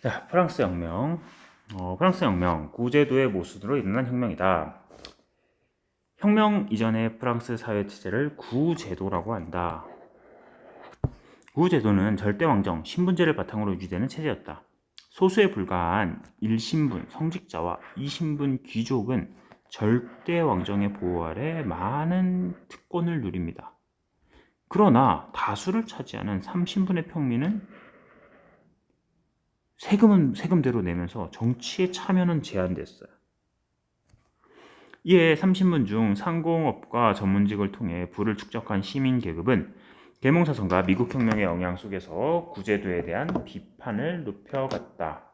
자, 프랑스 혁명. 프랑스 혁명, 구제도의 모순으로 일어난 혁명이다. 혁명 이전의 프랑스 사회 체제를 구제도라고 한다. 구제도는 절대왕정, 신분제를 바탕으로 유지되는 체제였다. 소수에 불과한 1신분, 성직자와 2신분 귀족은 절대왕정의 보호 아래 많은 특권을 누립니다. 그러나 다수를 차지하는 3신분의 평민은 세금은 세금대로 내면서 정치에 참여는 제한됐어요. 이에 3신분 중 상공업과 전문직을 통해 부를 축적한 시민 계급은 계몽사상과 미국 혁명의 영향 속에서 구제도에 대한 비판을 높여갔다.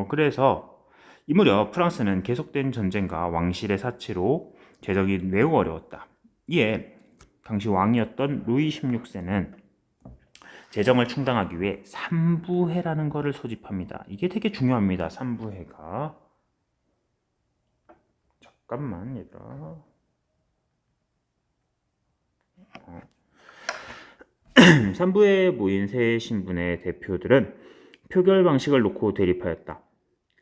그래서 이 무렵 프랑스는 계속된 전쟁과 왕실의 사치로 재정이 매우 어려웠다. 이에 당시 왕이었던 루이 16세는 재정을 충당하기 위해 삼부회라는 것을 소집합니다. 이게 되게 중요합니다. 삼부회가. 잠깐만 얘들아. 삼부회에 모인 세 신분의 대표들은 표결 방식을 놓고 대립하였다.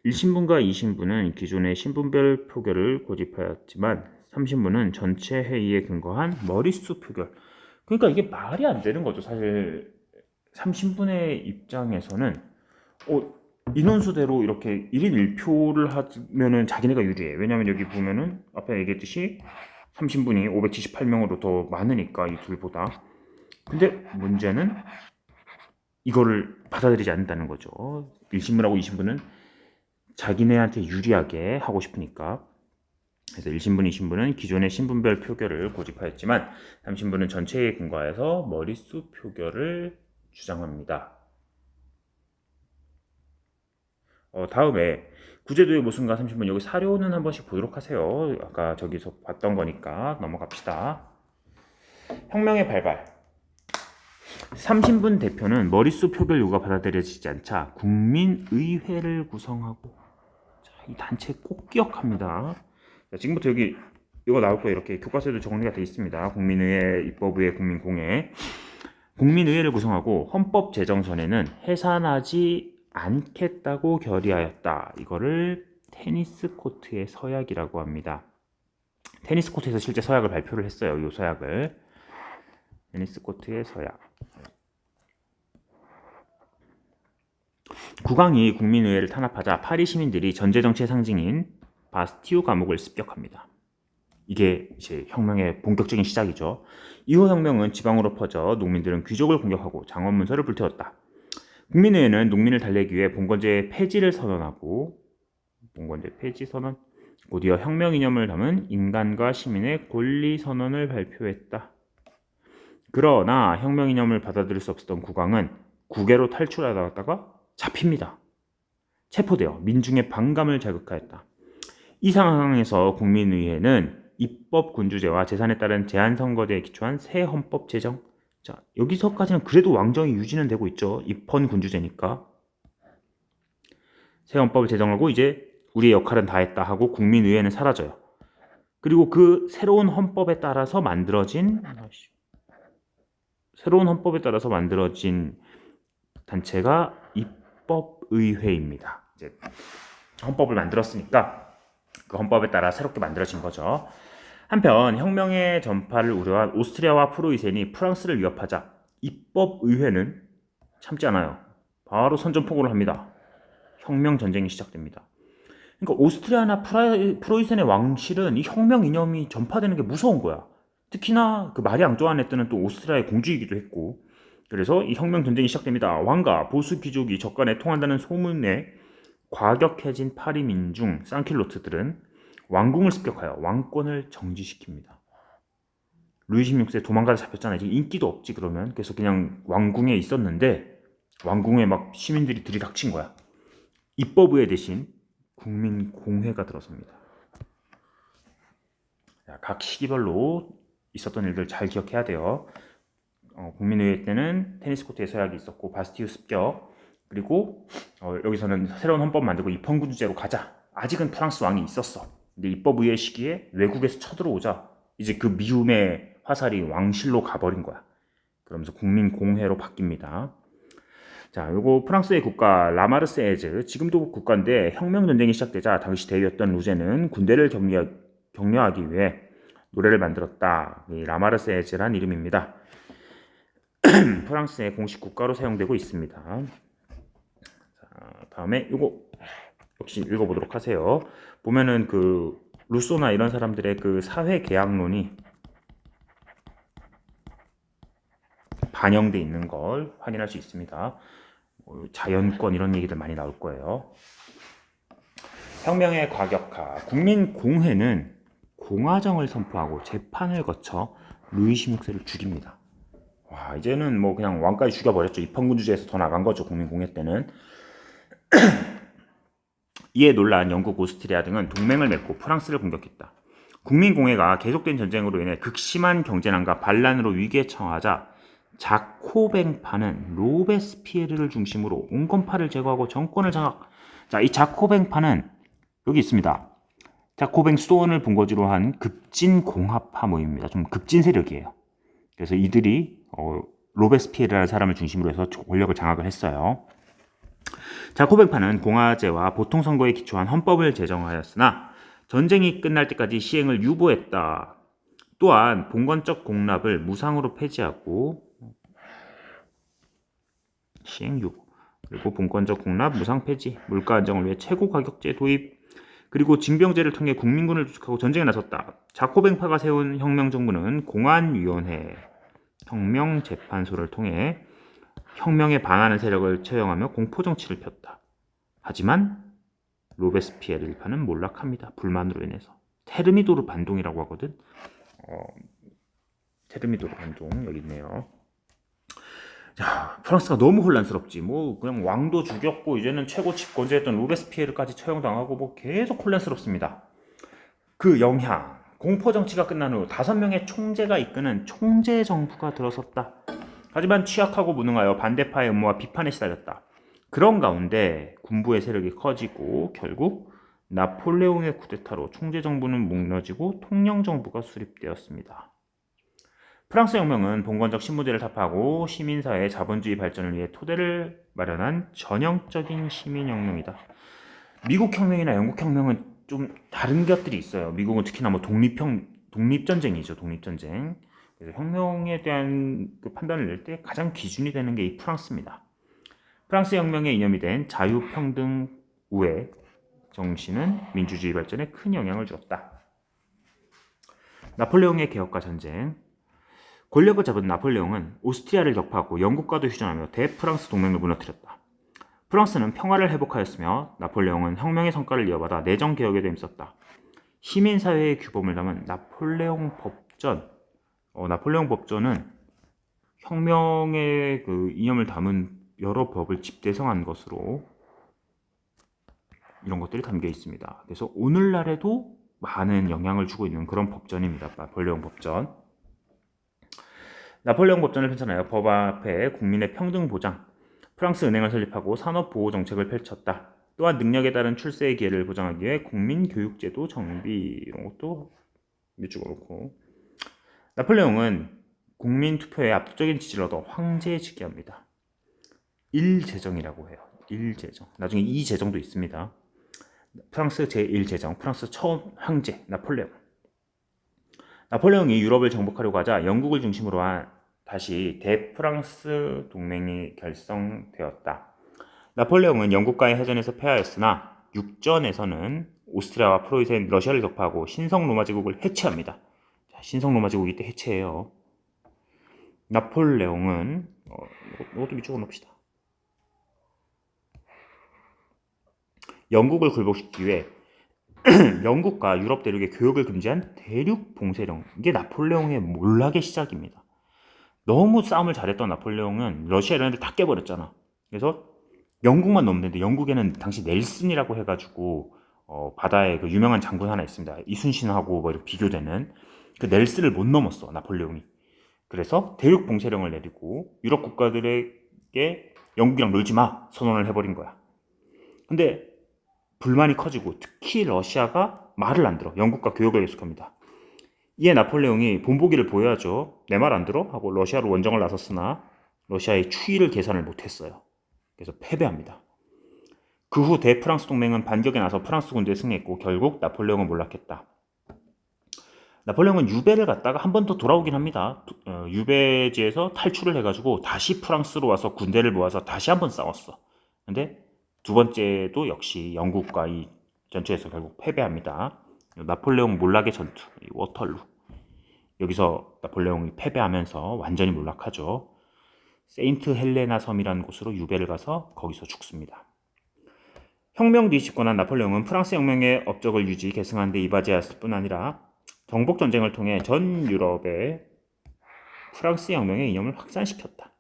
1신분과 2신분은 기존의 신분별 표결을 고집하였지만 3신분은 전체 회의에 근거한 머릿수 표결. 그러니까 이게 말이 안 되는 거죠. 사실 3신분의 입장에서는 인원수대로 이렇게 1인 1표를 하면은 자기네가 유리해. 왜냐면 여기 보면은 앞에 얘기했듯이 3신분이 578명으로 더 많으니까 이 둘보다. 근데 문제는 이거를 받아들이지 않는다는 거죠. 1신분하고 2신분은 자기네한테 유리하게 하고 싶으니까. 그래서 1신분, 2신분은 기존의 신분별 표결을 고집하였지만 3신분은 전체에 근거해서 머릿수 표결을 주장합니다. 다음에 구제도의 모순과 30분 여기 사료는 한 번씩 보도록 하세요. 아까 저기서 봤던 거니까 넘어갑시다. 혁명의 발발. 3신분 대표는 머릿수 표결 요구가 받아들여지지 않자 국민의회를 구성하고, 자, 이 단체 꼭 기억합니다. 자, 지금부터 여기 이거 나올 거예요. 이렇게 교과서에도 정리가 되어 있습니다. 국민의회, 입법의회, 국민공회. 국민의회를 구성하고 헌법제정선에는 해산하지 않겠다고 결의하였다. 이거를 테니스 코트의 서약이라고 합니다. 테니스 코트에서 실제 서약을 발표를 했어요. 이 서약을. 테니스 코트의 서약. 국왕이 국민의회를 탄압하자 파리 시민들이 전제정치의 상징인 바스티유 감옥을 습격합니다. 이게 이제 혁명의 본격적인 시작이죠. 이후 혁명은 지방으로 퍼져 농민들은 귀족을 공격하고 장원 문서를 불태웠다. 국민의회는 농민을 달래기 위해 봉건제 폐지를 선언하고, 봉건제 폐지 선언, 곧이어 혁명 이념을 담은 인간과 시민의 권리 선언을 발표했다. 그러나 혁명 이념을 받아들일 수 없었던 국왕은 국외로 탈출하다가 잡힙니다. 체포되어 민중의 반감을 자극하였다. 이 상황에서 국민의회는 입법 군주제와 재산에 따른 제한선거제에 기초한 새 헌법 제정. 자, 여기서까지는 그래도 왕정이 유지는 되고 있죠. 입헌 군주제니까. 새 헌법을 제정하고 이제 우리의 역할은 다 했다 하고 국민의회는 사라져요. 그리고 그 새로운 헌법에 따라서 만들어진 단체가 입법의회입니다. 이제 헌법을 만들었으니까 그 헌법에 따라 새롭게 만들어진 거죠. 한편 혁명의 전파를 우려한 오스트리아와 프로이센이 프랑스를 위협하자 입법의회는 참지 않아요. 바로 선전포고를 합니다. 혁명 전쟁이 시작됩니다. 그러니까 오스트리아나 프로이센의 왕실은 이 혁명 이념이 전파되는 게 무서운 거야. 특히나 그 마리 앙뚜아네트는 또 오스트리아의 공주이기도 했고, 그래서 이 혁명 전쟁이 시작됩니다. 왕가 보수 귀족이 적간에 통한다는 소문에 과격해진 파리 민중 쌍킬로트들은 왕궁을 습격하여 왕권을 정지시킵니다. 루이 16세 도망가다 잡혔잖아요. 지금 인기도 없지 그러면. 그래서 그냥 왕궁에 있었는데 왕궁에 막 시민들이 들이닥친 거야. 입법의회 대신 국민공회가 들어섭니다. 각 시기별로 있었던 일들 잘 기억해야 돼요. 국민의회 때는 테니스 코트의 서약이 있었고 바스티유 습격, 그리고 여기서는 새로운 헌법 만들고 입헌군주제로 가자. 아직은 프랑스 왕이 있었어. 근데 입법의회 시기에 외국에서 쳐들어오자 이제 그 미움의 화살이 왕실로 가버린 거야. 그러면서 국민공회로 바뀝니다. 자, 요거 프랑스의 국가 라마르세에즈, 지금도 국가인데 혁명 전쟁이 시작되자 당시 대위였던 루제는 군대를 격려하기 위해 노래를 만들었다. 이 라마르세에즈란 이름입니다. 프랑스의 공식 국가로 사용되고 있습니다. 자, 다음에 요거 역시 읽어보도록 하세요. 보면은 그 루소나 이런 사람들의 그 사회 계약론이 반영돼 있는 걸 확인할 수 있습니다. 자연권 이런 얘기들 많이 나올 거예요. 혁명의 과격화. 국민공회는 공화정을 선포하고 재판을 거쳐 루이 16세를 죽입니다. 와, 이제는 뭐 그냥 왕까지 죽여버렸죠. 입헌군주제에서 더 나간 거죠. 국민공회 때는. 이에 놀란 영국, 오스트리아 등은 동맹을 맺고 프랑스를 공격했다. 국민공회가 계속된 전쟁으로 인해 극심한 경제난과 반란으로 위기에 처하자 자코뱅파는 로베스피에르를 중심으로 온건파를 제거하고 정권을 장악. 자, 이 자코뱅파는 여기 있습니다. 자코뱅 수도원을 본거지로 한 급진공화파 모임입니다. 좀 급진 세력이에요. 그래서 이들이 로베스피에르라는 사람을 중심으로 해서 권력을 장악을 했어요. 자코뱅파는 공화제와 보통선거에 기초한 헌법을 제정하였으나 전쟁이 끝날 때까지 시행을 유보했다. 또한 봉건적 공납을 무상으로 폐지하고 시행 유보, 그리고 봉건적 공납 무상 폐지, 물가 안정을 위해 최고 가격제 도입, 그리고 징병제를 통해 국민군을 조직하고 전쟁에 나섰다. 자코뱅파가 세운 혁명정부는 공안위원회, 혁명재판소를 통해 혁명에 반하는 세력을 처형하며 공포정치를 폈다. 하지만 로베스피에르 일파는 몰락합니다. 불만으로 인해서. 테르미도르 반동이라고 하거든. 테르미도르 반동 여기 있네요. 자, 프랑스가 너무 혼란스럽지. 뭐 그냥 왕도 죽였고 이제는 최고 집권자였던 로베스피에르까지 처형당하고 뭐 계속 혼란스럽습니다. 그 영향, 공포 정치가 끝난 후 5명의 총재가 이끄는 총재 정부가 들어섰다. 하지만 취약하고 무능하여 반대파의 음모와 비판에 시달렸다. 그런 가운데 군부의 세력이 커지고 결국 나폴레옹의 쿠데타로 총재 정부는 무너지고 통령 정부가 수립되었습니다. 프랑스 혁명은 봉건적 신분제를 타파하고 시민사회의 자본주의 발전을 위해 토대를 마련한 전형적인 시민혁명이다. 미국 혁명이나 영국 혁명은 좀 다른 것들이 있어요. 미국은 특히나 뭐 독립전쟁이죠. 독립전쟁. 그래서 혁명에 대한 그 판단을 낼 때 가장 기준이 되는 게 이 프랑스입니다. 프랑스 혁명의 이념이 된 자유평등 우애 정신은 민주주의 발전에 큰 영향을 주었다. 나폴레옹의 개혁과 전쟁. 권력을 잡은 나폴레옹은 오스트리아를 격파하고 영국과도 휴전하며 대프랑스 동맹을 무너뜨렸다. 프랑스는 평화를 회복하였으며 나폴레옹은 혁명의 성과를 이어받아 내정 개혁에도 힘썼다. 시민사회의 규범을 담은 나폴레옹 법전. 나폴레옹 법전은 혁명의 그 이념을 담은 여러 법을 집대성한 것으로 이런 것들이 담겨 있습니다. 그래서 오늘날에도 많은 영향을 주고 있는 그런 법전입니다. 나폴레옹 법전. 나폴레옹 법전을 펼쳐나여 법 앞에 국민의 평등 보장, 프랑스 은행을 설립하고 산업 보호 정책을 펼쳤다. 또한 능력에 따른 출세의 기회를 보장하기 위해 국민 교육제도 정비 이런 것도 밑줄 그렇고. 나폴레옹은 국민 투표에 압도적인 지지를 얻어 황제에 즉위합니다. 1제정이라고 해요. 1제정. 나중에 2제정도 있습니다. 프랑스 제1제정, 프랑스 처음 황제 나폴레옹. 나폴레옹이 유럽을 정복하려고 하자 영국을 중심으로 한 다시 대프랑스 동맹이 결성되었다. 나폴레옹은 영국과의 해전에서 패하였으나 육전에서는 오스트리아와 프로이센, 러시아를 격파하고 신성 로마 제국을 해체합니다. 신성 로마 제국이 때 해체해요. 나폴레옹은 이것도 밑줄 그어놓읍시다. 영국을 굴복시키기 위해 영국과 유럽 대륙의 교역을 금지한 대륙 봉쇄령. 이게 나폴레옹의 몰락의 시작입니다. 너무 싸움을 잘했던 나폴레옹은 러시아 이런 애들 다 깨버렸잖아. 그래서 영국만 넘는데 영국에는 당시 넬슨이라고 해가지고 바다에 그 유명한 장군 하나 있습니다. 이순신하고 뭐 이렇게 비교되는 그 넬슨을 못 넘었어 나폴레옹이. 그래서 대륙 봉쇄령을 내리고 유럽 국가들에게 영국이랑 놀지 마 선언을 해버린 거야. 근데 불만이 커지고 특히 러시아가 말을 안 들어. 영국과 교역을 계속합니다. 이에 나폴레옹이 본보기를 보여야죠. 내 말 안 들어? 하고 러시아로 원정을 나섰으나 러시아의 추이를 계산을 못했어요. 그래서 패배합니다. 그 후 대프랑스 동맹은 반격에 나서 프랑스 군대에 승리했고 결국 나폴레옹은 몰락했다. 나폴레옹은 유배를 갔다가 한 번 더 돌아오긴 합니다. 유배지에서 탈출을 해가지고 다시 프랑스로 와서 군대를 모아서 다시 한 번 싸웠어. 근데 두 번째도 역시 영국과 이 전투에서 결국 패배합니다. 나폴레옹 몰락의 전투, 워털루. 여기서 나폴레옹이 패배하면서 완전히 몰락하죠. 세인트 헬레나 섬이라는 곳으로 유배를 가서 거기서 죽습니다. 혁명 뒤 집권한 나폴레옹은 프랑스 혁명의 업적을 계승하는 데 이바지했을 뿐 아니라 정복 전쟁을 통해 전 유럽에 프랑스 혁명의 이념을 확산시켰다.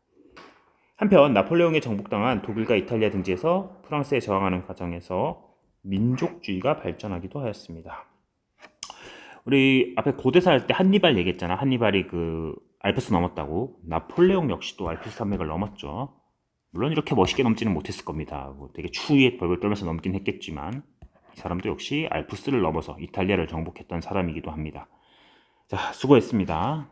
한편 나폴레옹에 정복당한 독일과 이탈리아 등지에서 프랑스에 저항하는 과정에서 민족주의가 발전하기도 하였습니다. 우리 앞에 고대사 할 때 한니발 얘기했잖아. 한니발이 그 알프스 넘었다고. 나폴레옹 역시도 알프스 산맥을 넘었죠. 물론 이렇게 멋있게 넘지는 못했을 겁니다. 되게 추위에 벌벌 떨면서 넘긴 했겠지만 이 사람도 역시 알프스를 넘어서 이탈리아를 정복했던 사람이기도 합니다. 자, 수고했습니다.